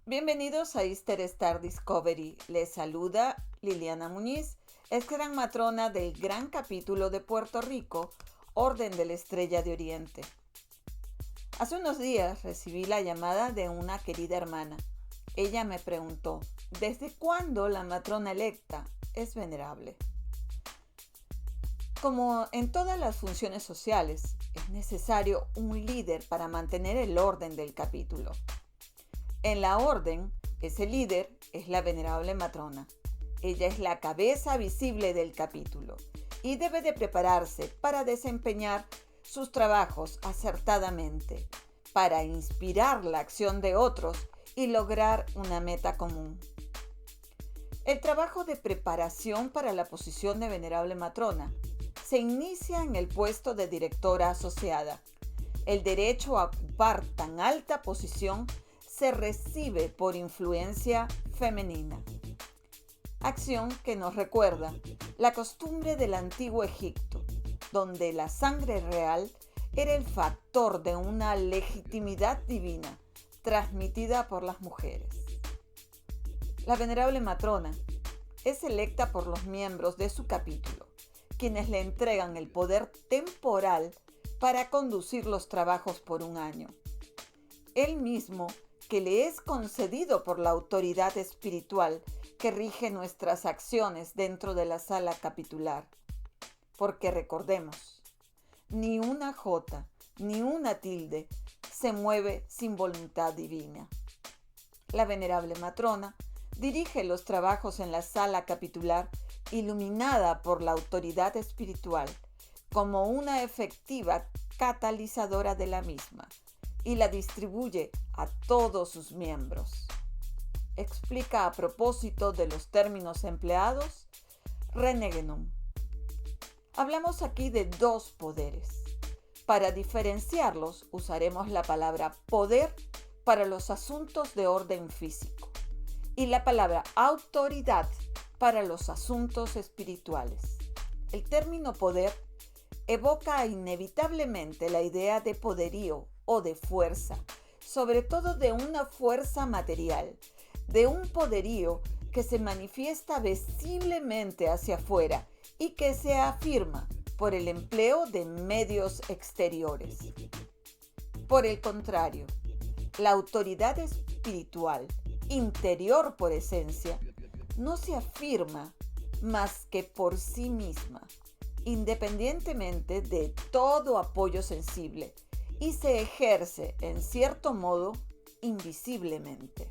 Bienvenidos a Easter Star Discovery. Les saluda Liliana Muñiz, es gran matrona del gran capítulo de Puerto Rico, Orden de la Estrella de Oriente. Hace unos días recibí la llamada de una querida hermana. Ella me preguntó, ¿desde cuándo la matrona electa es venerable? Como en todas las funciones sociales, es necesario un líder para mantener el orden del capítulo. En la orden, ese líder es la venerable matrona. Ella es la cabeza visible del capítulo y debe de prepararse para desempeñar sus trabajos acertadamente, para inspirar la acción de otros y lograr una meta común. El trabajo de preparación para la posición de venerable matrona se inicia en el puesto de directora asociada. El derecho a ocupar tan alta posición se recibe por influencia femenina. Acción que nos recuerda la costumbre del antiguo Egipto, donde la sangre real era el factor de una legitimidad divina transmitida por las mujeres. La venerable matrona es electa por los miembros de su capítulo, quienes le entregan el poder temporal para conducir los trabajos por un año. Él mismo que le es concedido por la autoridad espiritual que rige nuestras acciones dentro de la sala capitular. Porque recordemos, ni una jota, ni una tilde se mueve sin voluntad divina. La venerable matrona dirige los trabajos en la sala capitular iluminada por la autoridad espiritual como una efectiva catalizadora de la misma y la distribuye a todos sus miembros. Explica a propósito de los términos empleados René Guénon. Hablamos aquí de dos poderes. Para diferenciarlos usaremos la palabra poder para los asuntos de orden físico y la palabra autoridad para los asuntos espirituales. El término poder evoca inevitablemente la idea de poderío o de fuerza, sobre todo de una fuerza material, de un poderío que se manifiesta visiblemente hacia afuera y que se afirma por el empleo de medios exteriores. Por el contrario, la autoridad espiritual, interior por esencia, no se afirma más que por sí misma, independientemente de todo apoyo sensible, y se ejerce, en cierto modo, invisiblemente.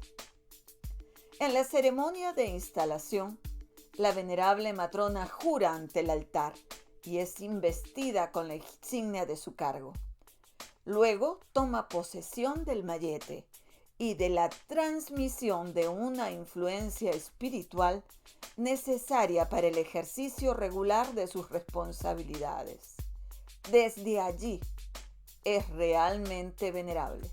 En la ceremonia de instalación, la venerable matrona jura ante el altar y es investida con la insignia de su cargo. Luego toma posesión del mayete y de la transmisión de una influencia espiritual necesaria para el ejercicio regular de sus responsabilidades. Desde allí es realmente venerable.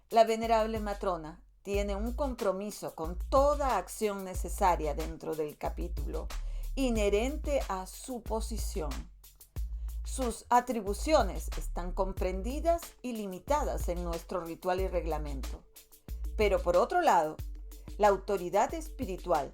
La venerable matrona tiene un compromiso con toda acción necesaria dentro del capítulo, inherente a su posición. Sus atribuciones están comprendidas y limitadas en nuestro ritual y reglamento. Pero por otro lado, la autoridad espiritual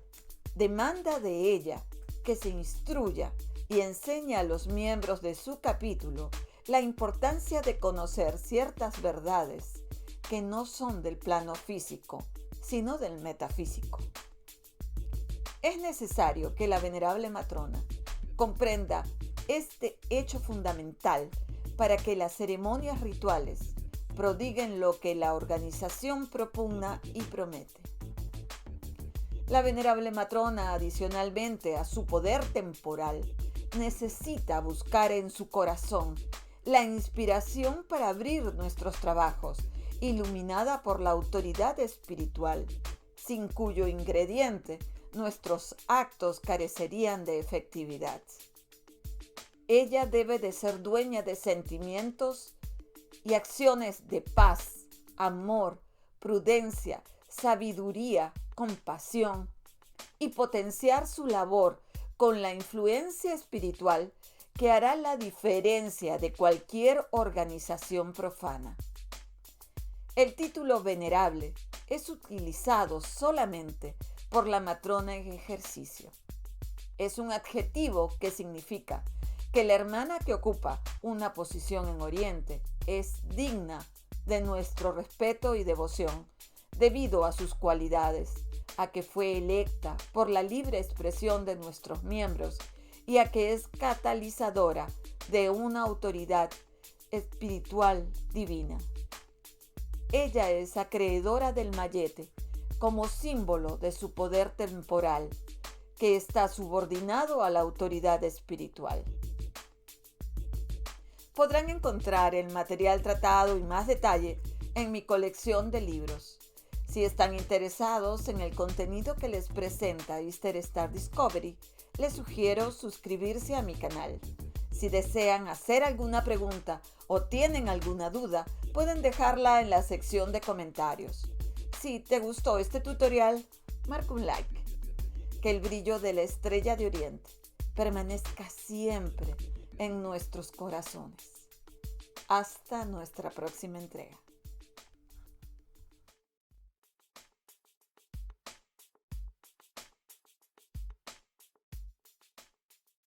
demanda de ella que se instruya y enseñe a los miembros de su capítulo la importancia de conocer ciertas verdades que no son del plano físico, sino del metafísico. Es necesario que la venerable matrona comprenda este hecho fundamental para que las ceremonias rituales prodiguen lo que la organización propugna y promete. La venerable matrona, adicionalmente a su poder temporal, necesita buscar en su corazón la inspiración para abrir nuestros trabajos, iluminada por la autoridad espiritual, sin cuyo ingrediente nuestros actos carecerían de efectividad. Ella debe de ser dueña de sentimientos y acciones de paz, amor, prudencia, sabiduría, compasión y potenciar su labor con la influencia espiritual que hará la diferencia de cualquier organización profana. El título venerable es utilizado solamente por la matrona en ejercicio. Es un adjetivo que significa que la hermana que ocupa una posición en Oriente es digna de nuestro respeto y devoción debido a sus cualidades, a que fue electa por la libre expresión de nuestros miembros y a que es catalizadora de una autoridad espiritual divina. Ella es acreedora del mayete como símbolo de su poder temporal, que está subordinado a la autoridad espiritual. Podrán encontrar el material tratado y más detalle en mi colección de libros. Si están interesados en el contenido que les presenta Easter Star Discovery, les sugiero suscribirse a mi canal. Si desean hacer alguna pregunta o tienen alguna duda, pueden dejarla en la sección de comentarios. Si te gustó este tutorial, marca un like. Que el brillo de la estrella de Oriente permanezca siempre en nuestros corazones. Hasta nuestra próxima entrega.